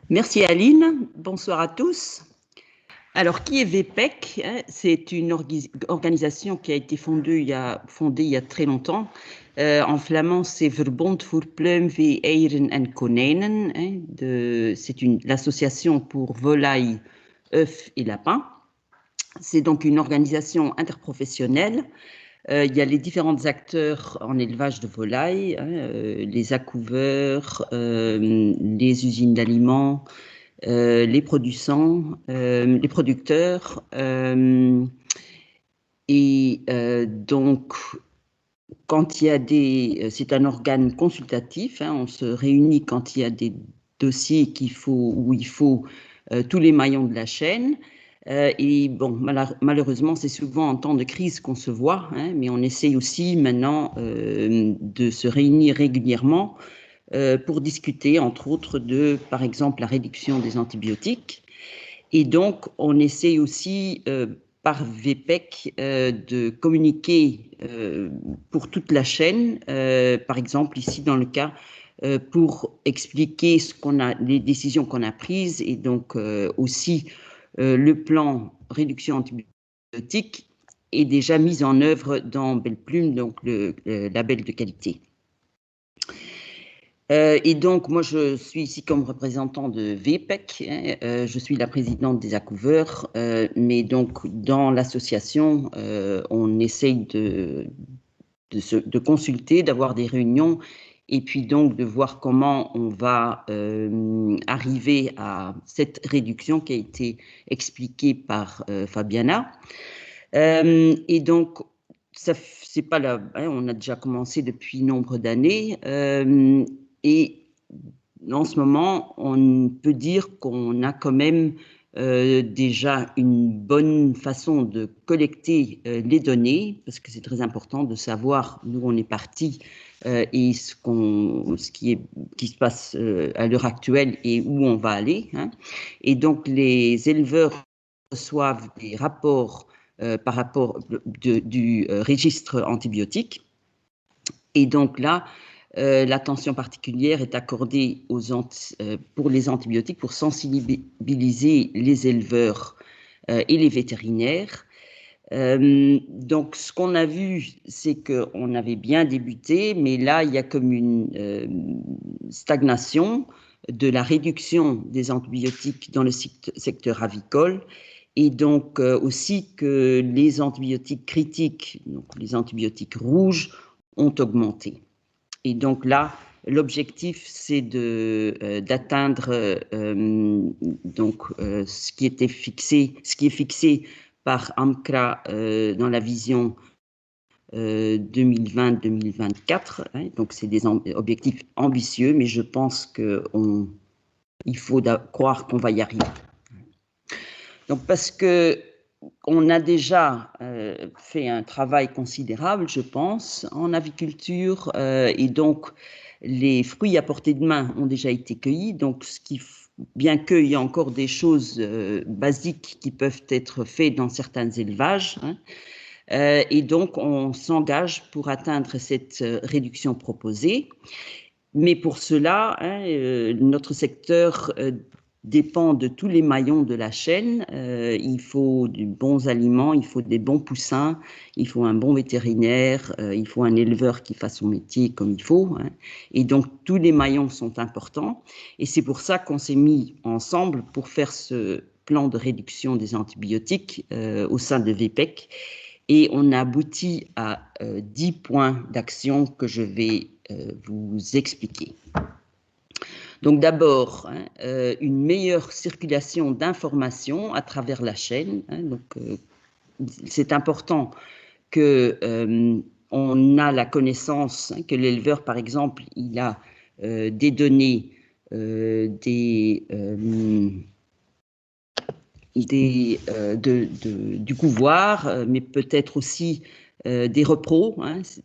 Merci Aline, bonsoir à tous. Alors, qui est VPEC? C'est une organisation qui a été fondée il y a très longtemps. En flamand, c'est Verbond voor Pluim, Vee, Eieren en Konijnen. C'est l'association pour volailles, œufs et lapins. C'est donc une organisation interprofessionnelle. Il y a les différents acteurs en élevage de volailles, les accouveurs, les usines d'aliments, les producteurs, donc quand il y a c'est un organe consultatif, on se réunit quand il y a des dossiers où il faut tous les maillons de la chaîne. Et bon, malheureusement, c'est souvent en temps de crise qu'on se voit, mais on essaye aussi maintenant de se réunir régulièrement pour discuter, entre autres, par exemple, la réduction des antibiotiques. Et donc, on essaie aussi, par VPEC, de communiquer pour toute la chaîne, par exemple, ici, dans le cas, pour expliquer les décisions qu'on a prises et donc aussi le plan réduction antibiotique est déjà mis en œuvre dans Belle Plume, donc le label de qualité. Et donc, moi, je suis ici comme représentant de VPEC. Je suis la présidente des accouveurs, mais donc, dans l'association, on essaye de consulter, d'avoir des réunions, et puis donc de voir comment on va arriver à cette réduction qui a été expliquée par Fabiana. Et donc, c'est pas on a déjà commencé depuis nombre d'années. Et en ce moment, on peut dire qu'on a quand même déjà une bonne façon de collecter les données, parce que c'est très important de savoir d'où on est parti et ce qui se passe à l'heure actuelle et où on va aller. Et donc, les éleveurs reçoivent des rapports par rapport du registre antibiotique. Et donc là, l'attention particulière est accordée pour les antibiotiques pour sensibiliser les éleveurs et les vétérinaires. Donc, ce qu'on a vu, c'est qu'on avait bien débuté, mais là, il y a comme une stagnation de la réduction des antibiotiques dans le secteur avicole, et donc aussi que les antibiotiques critiques, donc les antibiotiques rouges, ont augmenté. Et donc là, l'objectif, c'est d'atteindre ce qui est fixé par AMCRA dans la vision 2020-2024. Donc, c'est des objectifs ambitieux, mais je pense qu'il faut croire qu'on va y arriver. Donc, parce qu'on a déjà fait un travail considérable, je pense, en aviculture, et donc les fruits à portée de main ont déjà été cueillis, donc bien qu'il y ait encore des choses basiques qui peuvent être faites dans certains élevages, et donc on s'engage pour atteindre cette réduction proposée. Mais pour cela, notre secteur dépend de tous les maillons de la chaîne. Il faut de bons aliments, il faut des bons poussins, il faut un bon vétérinaire, il faut un éleveur qui fasse son métier comme il faut. Et donc, tous les maillons sont importants. Et c'est pour ça qu'on s'est mis ensemble pour faire ce plan de réduction des antibiotiques au sein de VPEC. Et on a abouti à 10 points d'action que je vais vous expliquer. Donc d'abord, une meilleure circulation d'informations à travers la chaîne. C'est important qu'on a la connaissance, que l'éleveur, par exemple, il a des données, du couvoir, mais peut-être aussi des repros.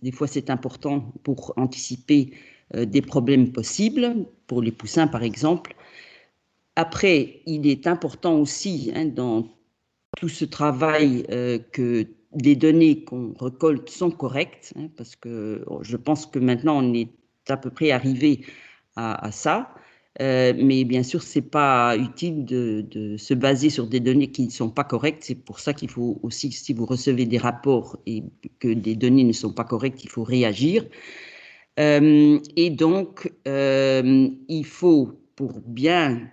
Des fois, c'est important pour anticiper des problèmes possibles, pour les poussins, par exemple. Après, il est important aussi, dans tout ce travail, que les données qu'on récolte sont correctes, parce que je pense que maintenant, on est à peu près arrivé à ça. Mais bien sûr, ce n'est pas utile de se baser sur des données qui ne sont pas correctes. C'est pour ça qu'il faut aussi, si vous recevez des rapports et que des données ne sont pas correctes, il faut réagir. Et donc, il faut, pour bien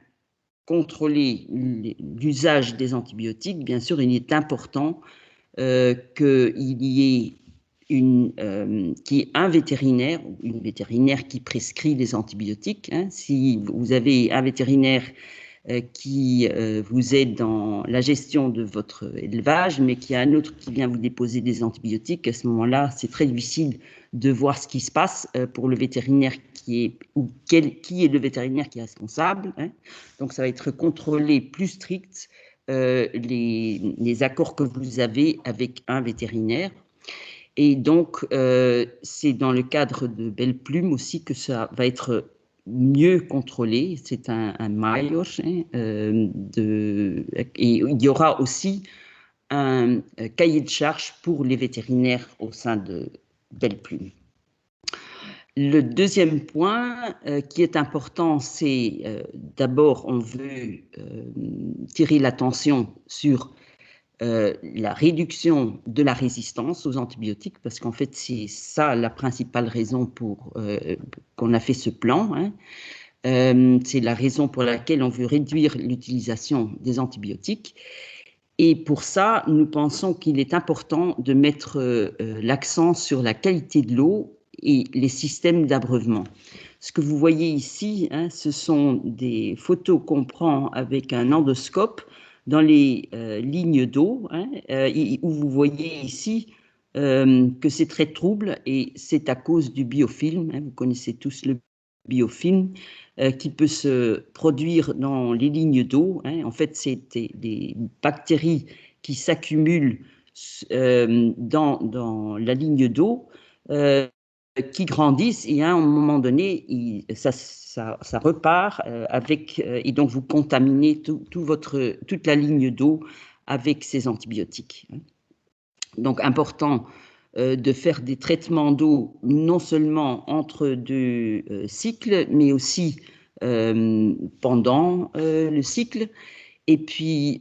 contrôler l'usage des antibiotiques, bien sûr, il est important qu'il y ait un vétérinaire, ou une vétérinaire qui prescrit les antibiotiques. Hein. Si vous avez un vétérinaire qui vous aide dans la gestion de votre élevage, mais qu'il y a un autre qui vient vous déposer des antibiotiques, à ce moment-là, c'est très difficile de voir ce qui se passe pour le vétérinaire qui est le vétérinaire qui est responsable. Hein. Donc, ça va être contrôlé plus strict les accords que vous avez avec un vétérinaire. Et donc, c'est dans le cadre de Belle Plume aussi que ça va être mieux contrôlé. C'est un maillot. Hein, et il y aura aussi un cahier de charges pour les vétérinaires au sein de Belle Plume. Le deuxième point qui est important, c'est d'abord, on veut tirer l'attention sur la réduction de la résistance aux antibiotiques, parce qu'en fait, c'est ça la principale raison pour qu'on a fait ce plan. Hein. C'est la raison pour laquelle on veut réduire l'utilisation des antibiotiques. Et pour ça, nous pensons qu'il est important de mettre l'accent sur la qualité de l'eau et les systèmes d'abreuvement. Ce que vous voyez ici, hein, ce sont des photos qu'on prend avec un endoscope dans les lignes d'eau, hein, où vous voyez ici que c'est très trouble, et c'est à cause du biofilm. Hein, vous connaissez tous le biofilm qui peut se produire dans les lignes d'eau. Hein. En fait, c'est des bactéries qui s'accumulent dans la ligne d'eau, qui grandissent, et à un moment donné, ça repart et donc vous contaminez toute la ligne d'eau avec ces antibiotiques. Donc, important de faire des traitements d'eau non seulement entre deux cycles, mais aussi pendant le cycle. Et puis,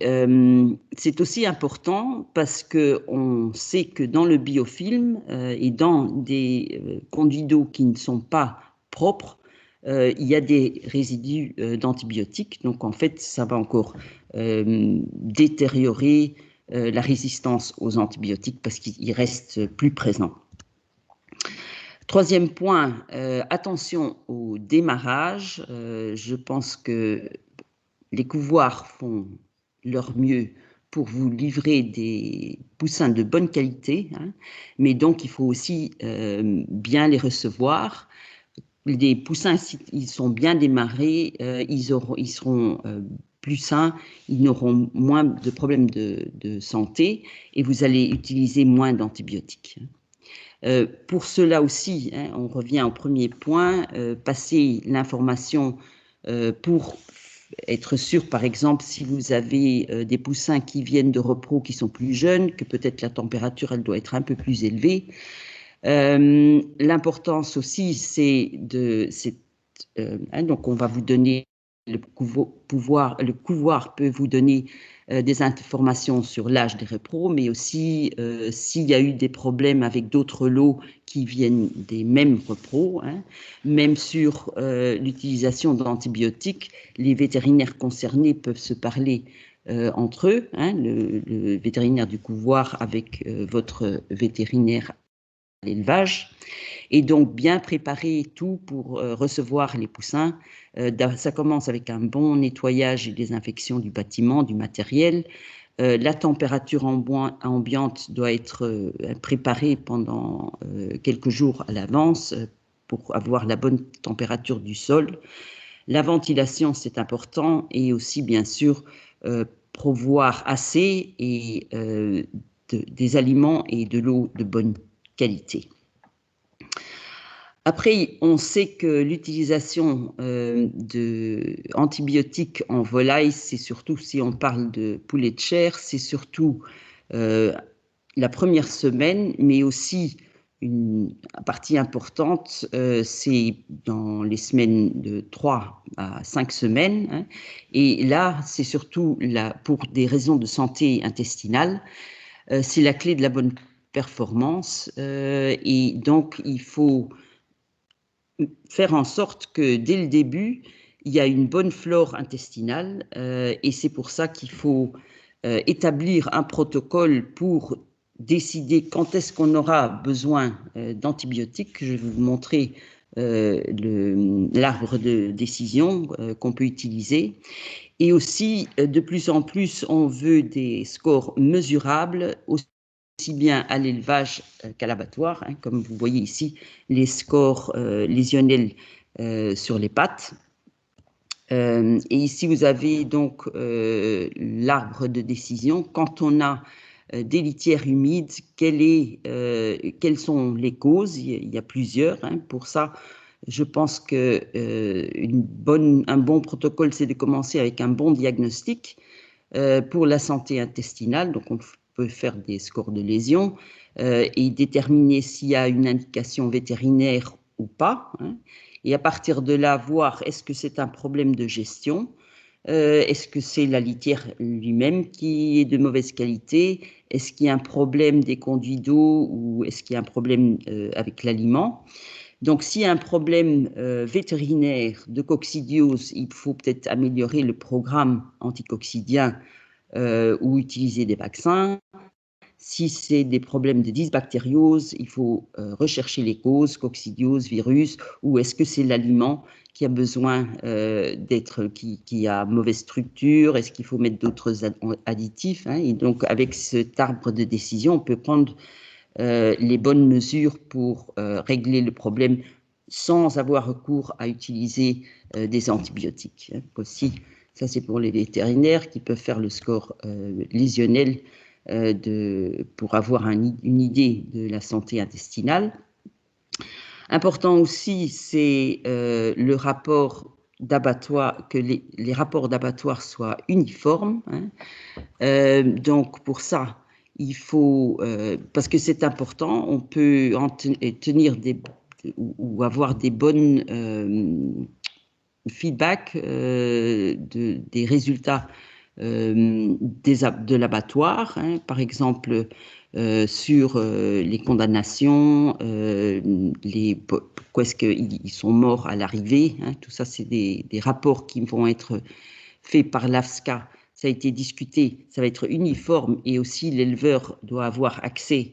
c'est aussi important parce qu'on sait que dans le biofilm et dans des conduits d'eau qui ne sont pas propres, il y a des résidus d'antibiotiques. Donc, en fait, ça va encore détériorer la résistance aux antibiotiques parce qu'il reste plus présent. Troisième point, attention au démarrage. Je pense que les couvoirs font leur mieux pour vous livrer des poussins de bonne qualité, hein, mais donc il faut aussi bien les recevoir. Les poussins, s'ils sont bien démarrés, ils seront plus sains, ils n'auront moins de problèmes de santé et vous allez utiliser moins d'antibiotiques. Pour cela aussi, hein, on revient au premier point, passer l'information pour être sûr, par exemple, si vous avez des poussins qui viennent de repros qui sont plus jeunes, que peut-être la température, elle doit être un peu plus élevée. L'importance aussi, c'est donc on va vous donner le couvoir peut vous donner des informations sur l'âge des repros, mais aussi s'il y a eu des problèmes avec d'autres lots qui viennent des mêmes repros, hein, même sur l'utilisation d'antibiotiques, les vétérinaires concernés peuvent se parler entre eux, hein, le vétérinaire du couvoir avec votre vétérinaire à l'élevage, et donc bien préparer tout pour recevoir les poussins. Ça commence avec un bon nettoyage et désinfection du bâtiment, du matériel. La température ambiante doit être préparée pendant quelques jours à l'avance pour avoir la bonne température du sol. La ventilation, c'est important, et aussi, bien sûr, pourvoir assez des aliments et de l'eau de bonne qualité. Après, on sait que l'utilisation d'antibiotiques en volaille, c'est surtout, si on parle de poulet de chair, c'est surtout la première semaine, mais aussi une partie importante, c'est dans les semaines de 3 à 5 semaines. Hein, et là, c'est surtout pour des raisons de santé intestinale, c'est la clé de la bonne performance. Et donc, il faut faire en sorte que dès le début, il y a une bonne flore intestinale. Et c'est pour ça qu'il faut établir un protocole pour décider quand est-ce qu'on aura besoin d'antibiotiques. Je vais vous montrer l'arbre de décision qu'on peut utiliser. Et aussi, de plus en plus, on veut des scores mesurables, aussi bien à l'élevage qu'à l'abattoir. Hein, comme vous voyez ici, les scores lésionnels sur les pattes. Et ici, vous avez donc l'arbre de décision. Quand on a des litières humides, quelles sont les causes? Il y a plusieurs. Hein. Pour ça, je pense que un bon protocole, c'est de commencer avec un bon diagnostic pour la santé intestinale. Donc, on peut faire des scores de lésions et déterminer s'il y a une indication vétérinaire ou pas. Hein. Et à partir de là, voir est-ce que c'est un problème de gestion, est-ce que c'est la litière lui-même qui est de mauvaise qualité, est-ce qu'il y a un problème des conduits d'eau ou est-ce qu'il y a un problème avec l'aliment. Donc, s'il y a un problème vétérinaire de coccidiose, il faut peut-être améliorer le programme anticoccydien ou utiliser des vaccins. Si c'est des problèmes de dysbactériose, il faut rechercher les causes, coccidiose, virus, ou est-ce que c'est l'aliment qui a besoin qui a mauvaise structure, est-ce qu'il faut mettre d'autres additifs, hein. Et donc, avec cet arbre de décision, on peut prendre les bonnes mesures pour régler le problème sans avoir recours à utiliser des antibiotiques. Hein. Aussi, ça c'est pour les vétérinaires qui peuvent faire le score lésionnel pour avoir une idée de la santé intestinale. Important aussi, c'est le rapport d'abattoir, que les rapports d'abattoir soient uniformes. Hein. Donc pour ça, il faut, parce que c'est important, on peut tenir ou avoir des bonnes feedbacks des résultats de l'abattoir, hein, par exemple sur les condamnations, pourquoi est-ce qu'ils sont morts à l'arrivée, hein, tout ça c'est des rapports qui vont être faits par l'AFSCA. Ça a été discuté, ça va être uniforme et aussi l'éleveur doit avoir accès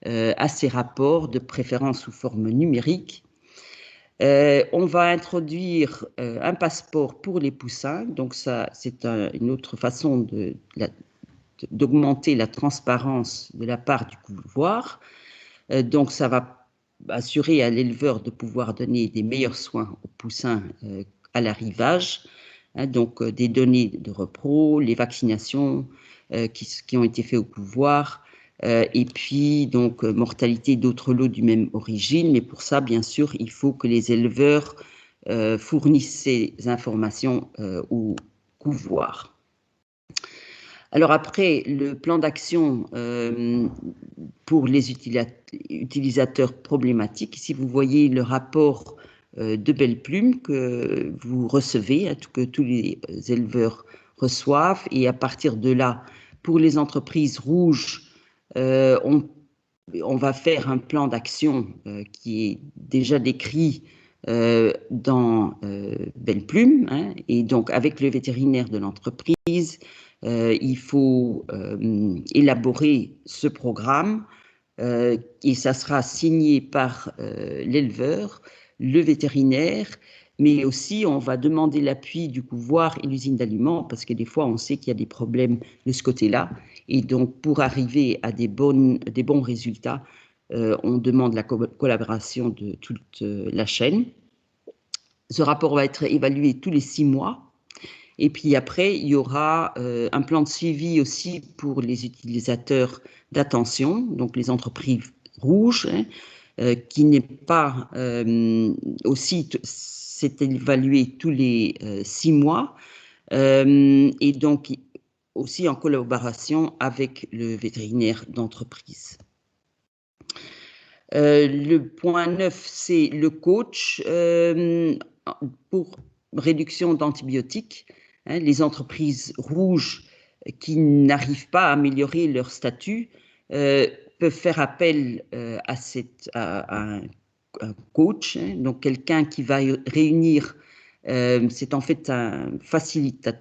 à ces rapports, de préférence sous forme numérique. On va introduire un passeport pour les poussins, donc ça c'est une autre façon d'augmenter la transparence de la part du couloir. Donc ça va assurer à l'éleveur de pouvoir donner des meilleurs soins aux poussins à l'arrivage. Hein, donc des données de repro, les vaccinations qui ont été faites au couloir, et puis donc mortalité d'autres lots du même origine. Mais pour ça, bien sûr, il faut que les éleveurs fournissent ces informations au couloir. Alors après, le plan d'action pour les utilisateurs problématiques, ici vous voyez le rapport de Belle Plume que vous recevez, que tous les éleveurs reçoivent, et à partir de là, pour les entreprises rouges, on va faire un plan d'action qui est déjà décrit dans Belle Plume, hein, et donc avec le vétérinaire de l'entreprise, il faut élaborer ce programme et ça sera signé par l'éleveur, le vétérinaire, mais aussi on va demander l'appui du couloir et l'usine d'aliments parce que des fois on sait qu'il y a des problèmes de ce côté-là et donc pour arriver à des bons résultats, on demande la collaboration de toute la chaîne. Ce rapport va être évalué tous les 6 mois. Et puis après, il y aura un plan de suivi aussi pour les utilisateurs d'attention, donc les entreprises rouges, hein, qui n'est pas aussi, c'est évalué tous les 6 mois, et donc aussi en collaboration avec le vétérinaire d'entreprise. Le point 9, c'est le coach pour réduction d'antibiotiques. Les entreprises rouges qui n'arrivent pas à améliorer leur statut peuvent faire appel à un coach, donc quelqu'un qui va réunir, c'est en fait un facilitateur,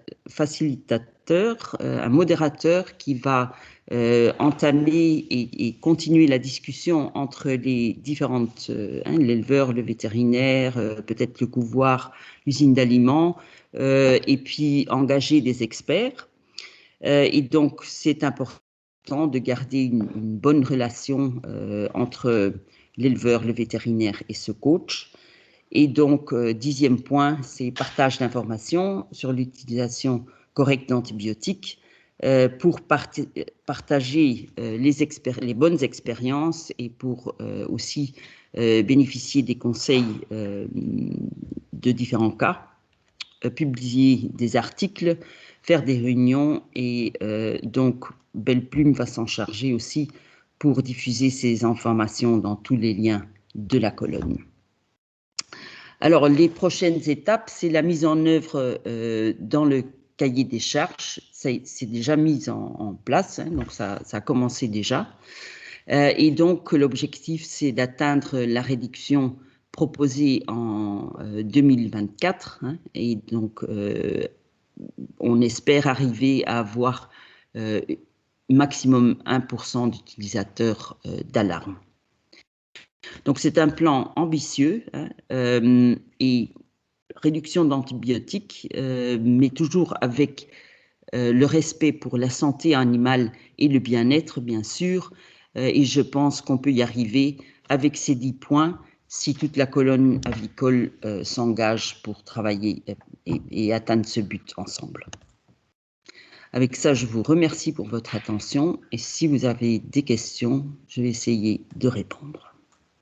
un modérateur qui va entamer et continuer la discussion entre les différentes, l'éleveur, le vétérinaire, peut-être le couvoir, l'usine d'aliments, et puis engager des experts. Et donc, c'est important de garder une bonne relation entre l'éleveur, le vétérinaire et ce coach. Et donc, 10e point, c'est partage d'informations sur l'utilisation correcte d'antibiotiques pour partager les bonnes expériences et pour aussi bénéficier des conseils de différents cas, publier des articles, faire des réunions et donc Belle Plume va s'en charger aussi pour diffuser ces informations dans tous les liens de la colonne. Alors, les prochaines étapes, c'est la mise en œuvre dans le cahier des charges. C'est déjà mis en place, donc ça a commencé déjà. Et donc, l'objectif, c'est d'atteindre la réduction proposée en 2024. Et donc, on espère arriver à avoir maximum 1% d'utilisateurs d'alarme. Donc, c'est un plan ambitieux et réduction d'antibiotiques, mais toujours avec le respect pour la santé animale et le bien-être, bien sûr. Et je pense qu'on peut y arriver avec ces 10 points si toute la colonne avicole s'engage pour travailler et atteindre ce but ensemble. Avec ça, je vous remercie pour votre attention et si vous avez des questions, je vais essayer de répondre.